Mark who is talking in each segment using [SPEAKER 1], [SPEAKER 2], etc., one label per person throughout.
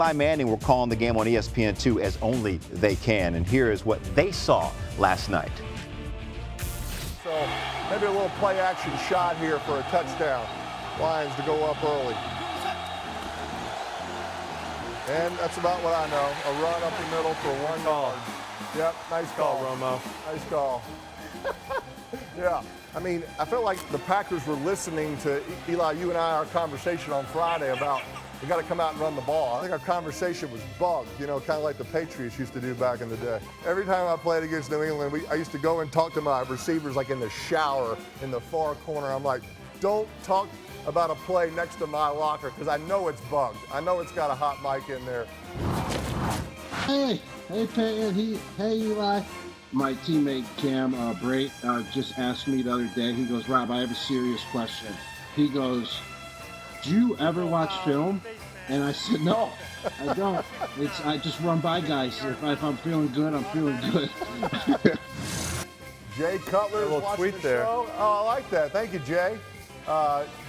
[SPEAKER 1] Eli Manning were calling the game on ESPN2 as only they can, and here is what they saw last night.
[SPEAKER 2] So maybe a little play action shot here for a touchdown. Lions to go up early. And that's about what I know. A run up the middle for 1 yard. Yep, nice call, Romo. Nice call. Yeah, I mean, I felt like the Packers were listening to Eli, you and I, our conversation on Friday about we got to come out and run the ball. I think our conversation was bugged, you know, kind of like the Patriots used to do back in the day. Every time I played against New England, I used to go and talk to my receivers like in the shower in the far corner. I'm like, don't talk about a play next to my locker because I know it's bugged. I know it's got a hot mic in there.
[SPEAKER 3] Hey Peyton, hey Eli. My teammate Cam Brait just asked me the other day, he goes, Rob, I have a serious question. He goes, do you ever watch film? And I said, no, I don't. I just run by guys. If I'm feeling good, I'm feeling good.
[SPEAKER 2] Jay Cutler watching the show. Oh, I like that. Thank you, Jay.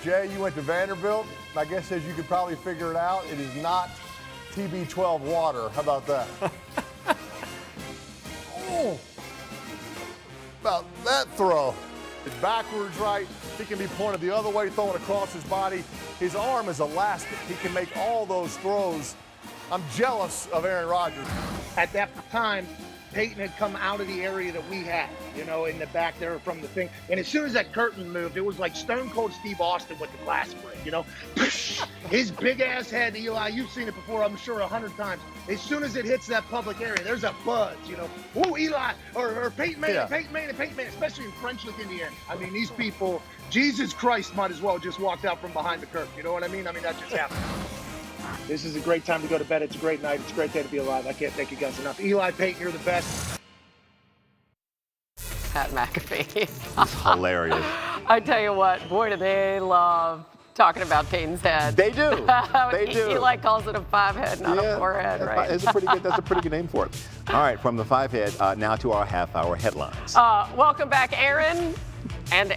[SPEAKER 2] Jay, you went to Vanderbilt. My guess is you could probably figure it out. It is not TB12 water. How about that? Oh, about that throw. It's backwards, right? He can be pointed the other way, throwing across his body. His arm is elastic. He can make all those throws. I'm jealous of Aaron Rodgers.
[SPEAKER 4] At that time, Peyton had come out of the area that we had, you know, in the back there from the thing. And as soon as that curtain moved, it was like Stone Cold Steve Austin with the glass break, you know. His big-ass head, Eli, you've seen it before, I'm sure, 100 times. As soon as it hits that public area, there's a buzz, you know. Ooh, Eli, or Peyton Manning, yeah. Peyton Manning, especially in French Lick, Indiana. I mean, these people, Jesus Christ might as well just walked out from behind the curtain, you know what I mean? I mean, that just happened. This is a great time to go to bed. It's a great night. It's a great day to be alive. I can't thank you guys enough. Eli, Peyton, you're the best.
[SPEAKER 5] Pat McAfee.
[SPEAKER 1] It's hilarious.
[SPEAKER 5] I tell you what, boy, do they love talking about Peyton's head.
[SPEAKER 1] They do. They do.
[SPEAKER 5] Eli calls it a 5-head, not a 4-head, right?
[SPEAKER 1] That's a pretty good name for it. All right, from the 5-head, now to our half-hour headlines.
[SPEAKER 5] Welcome back, Aaron and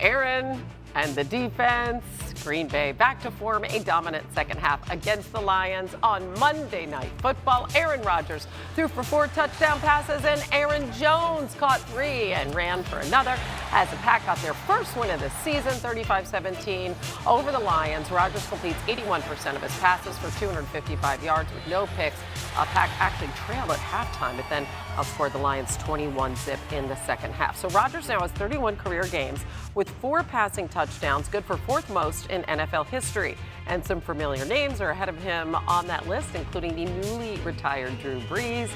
[SPEAKER 5] the defense. Green Bay back to form a dominant second half against the Lions on Monday Night Football. Aaron Rodgers threw for 4 touchdown passes, and Aaron Jones caught 3 and ran for another as the Pack got their first win of the season, 35-17 over the Lions. Rodgers completes 81% of his passes for 255 yards with no picks. Pack actually trailed at halftime, but then outscored the Lions 21-zip in the second half. So Rodgers now has 31 career games with 4 passing touchdowns, good for 4th most in NFL history. And some familiar names are ahead of him on that list, including the newly retired Drew Brees,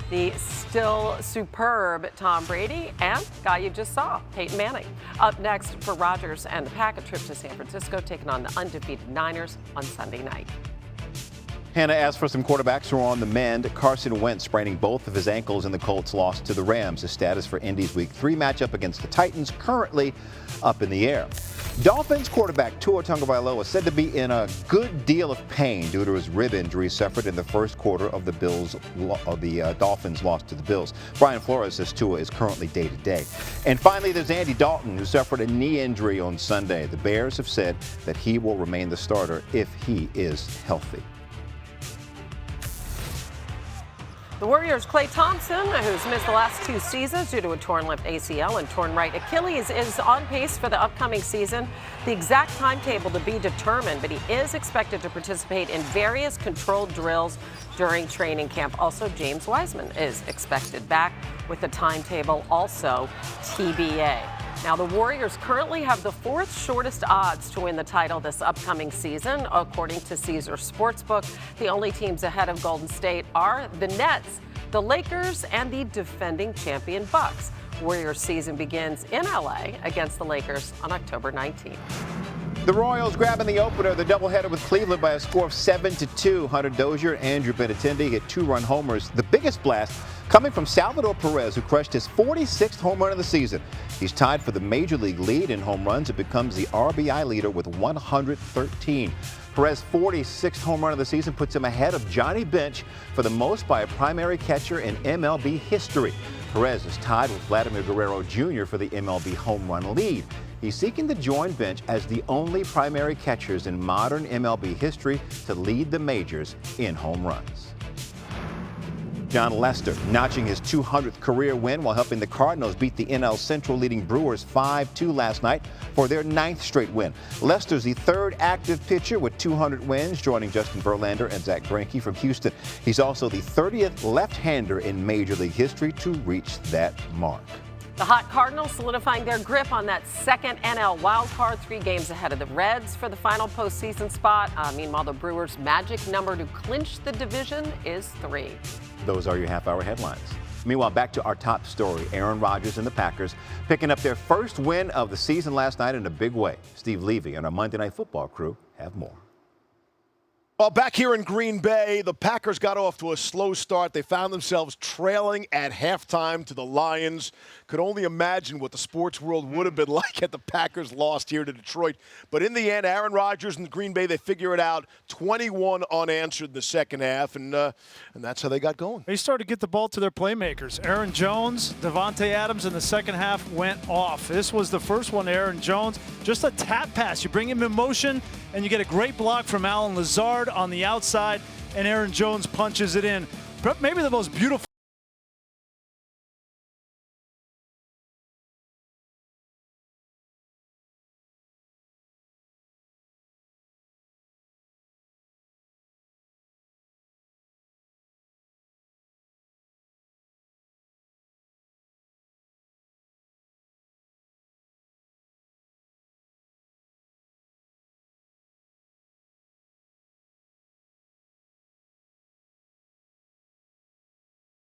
[SPEAKER 5] the still superb Tom Brady, and guy you just saw, Peyton Manning. Up next for Rodgers and the Pack, a trip to San Francisco, taking on the undefeated Niners on Sunday night.
[SPEAKER 1] Hannah, as for some quarterbacks who are on the mend, Carson Wentz spraining both of his ankles in the Colts' loss to the Rams. His status for Indy's Week 3 matchup against the Titans currently up in the air. Dolphins quarterback Tua Tagovailoa said to be in a good deal of pain due to his rib injury suffered in the first quarter of the Dolphins' loss to the Bills. Brian Flores says Tua is currently day-to-day. And finally, there's Andy Dalton, who suffered a knee injury on Sunday. The Bears have said that he will remain the starter if he is healthy.
[SPEAKER 5] The Warriors' Klay Thompson, who's missed the last 2 seasons due to a torn left ACL and torn right Achilles, is on pace for the upcoming season. The exact timetable to be determined, but he is expected to participate in various controlled drills during training camp. Also, James Wiseman is expected back with the timetable also TBA. Now, the Warriors currently have the 4th shortest odds to win the title this upcoming season, according to Caesars Sportsbook. The only teams ahead of Golden State are the Nets, the Lakers, and the defending champion Bucks. Warriors season begins in LA against the Lakers on October 19th.
[SPEAKER 1] The Royals grabbing the opener, the doubleheader with Cleveland by a score of 7-2. Hunter Dozier and Andrew Benintendi hit 2-run homers. The biggest blast coming from Salvador Perez, who crushed his 46th home run of the season. He's tied for the major league lead in home runs. It becomes the RBI leader with 113. Perez's 46th home run of the season puts him ahead of Johnny Bench for the most by a primary catcher in MLB history. Perez is tied with Vladimir Guerrero Jr. for the MLB home run lead. He's seeking to join Bench as the only primary catchers in modern MLB history to lead the majors in home runs. John Lester notching his 200th career win while helping the Cardinals beat the NL Central leading Brewers 5-2 last night for their 9th straight win. Lester's the 3rd active pitcher with 200 wins, joining Justin Verlander and Zach Greinke from Houston. He's also the 30th left-hander in Major League history to reach that mark.
[SPEAKER 5] The hot Cardinals solidifying their grip on that second NL wild card, 3 games ahead of the Reds for the final postseason spot. Meanwhile, the Brewers' magic number to clinch the division is 3.
[SPEAKER 1] Those are your half-hour headlines. Meanwhile, back to our top story. Aaron Rodgers and the Packers picking up their first win of the season last night in a big way. Steve Levy and our Monday Night Football crew have more.
[SPEAKER 6] Well, back here in Green Bay, the Packers got off to a slow start. They found themselves trailing at halftime to the Lions. Could only imagine what the sports world would have been like had the Packers lost here to Detroit. But in the end, Aaron Rodgers and Green Bay, they figure it out. 21 unanswered in the second half, and that's how they got going.
[SPEAKER 7] They started to get the ball to their playmakers. Aaron Jones, Devontae Adams in the second half went off. This was the first one to Aaron Jones. Just a tap pass. You bring him in motion, and you get a great block from Allen Lazard on the outside, and Aaron Jones punches it in. Maybe the most beautiful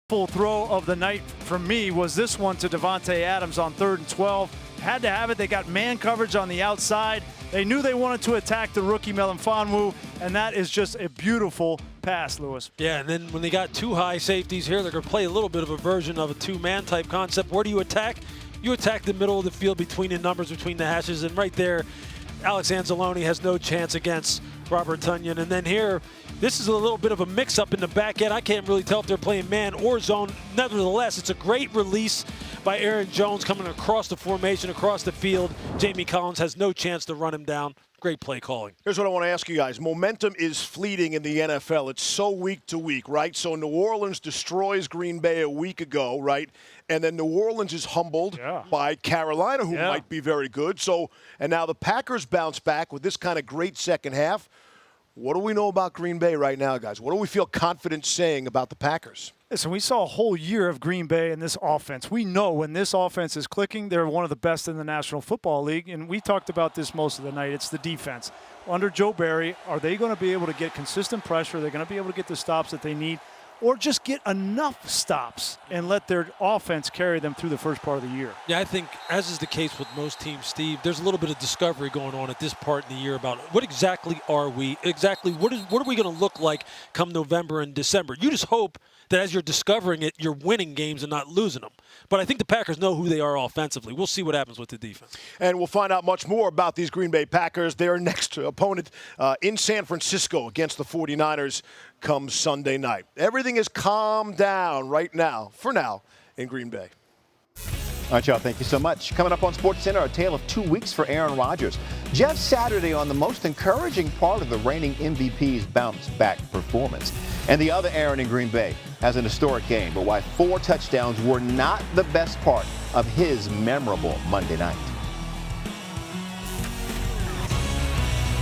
[SPEAKER 7] throw of the night for me was this one to Devontae Adams on 3rd and 12. Had to have it. They got man coverage on the outside. They knew they wanted to attack the rookie Melanfonwu, and that is just a beautiful pass, Lewis.
[SPEAKER 8] Yeah, and then when they got 2 high safeties here, they're going to play a little bit of a version of a 2-man type concept. Where do you attack? You attack the middle of the field between the numbers, between the hashes, and right there, Alex Anzalone has no chance against Robert Tonyan. And then here, this is a little bit of a mix-up in the back end. I can't really tell if they're playing man or zone. Nevertheless, it's a great release by Aaron Jones coming across the formation, across the field. Jamie Collins has no chance to run him down. Great play calling.
[SPEAKER 6] Here's what I want to ask you guys. Momentum is fleeting in the NFL. It's so week to week, right? So New Orleans destroys Green Bay a week ago, right? And then New Orleans is humbled by Carolina, who might be very good. So, and now the Packers bounce back with this kind of great second half. What do we know about Green Bay right now, guys? What do we feel confident saying about the Packers?
[SPEAKER 7] Listen, we saw a whole year of Green Bay in this offense. We know when this offense is clicking, they're one of the best in the National Football League, and we talked about this most of the night. It's the defense. Under Joe Barry, are they going to be able to get consistent pressure? Are they going to be able to get the stops that they need? Or just get enough stops and let their offense carry them through the first part of the year?
[SPEAKER 8] Yeah, I think, as is the case with most teams, Steve, there's a little bit of discovery going on at this part in the year about what exactly are we, what are we going to look like come November and December. You just hope that as you're discovering it, you're winning games and not losing them. But I think the Packers know who they are offensively. We'll see what happens with the defense.
[SPEAKER 6] And we'll find out much more about these Green Bay Packers. Their next opponent in San Francisco against the 49ers comes Sunday night. Everything is calmed down right now, for now, in Green Bay.
[SPEAKER 1] All right, y'all, thank you so much. Coming up on SportsCenter, a tale of 2 weeks for Aaron Rodgers. Just Saturday on the most encouraging part of the reigning MVP's bounce-back performance. And the other Aaron in Green Bay has an historic game, but why 4 touchdowns were not the best part of his memorable Monday night.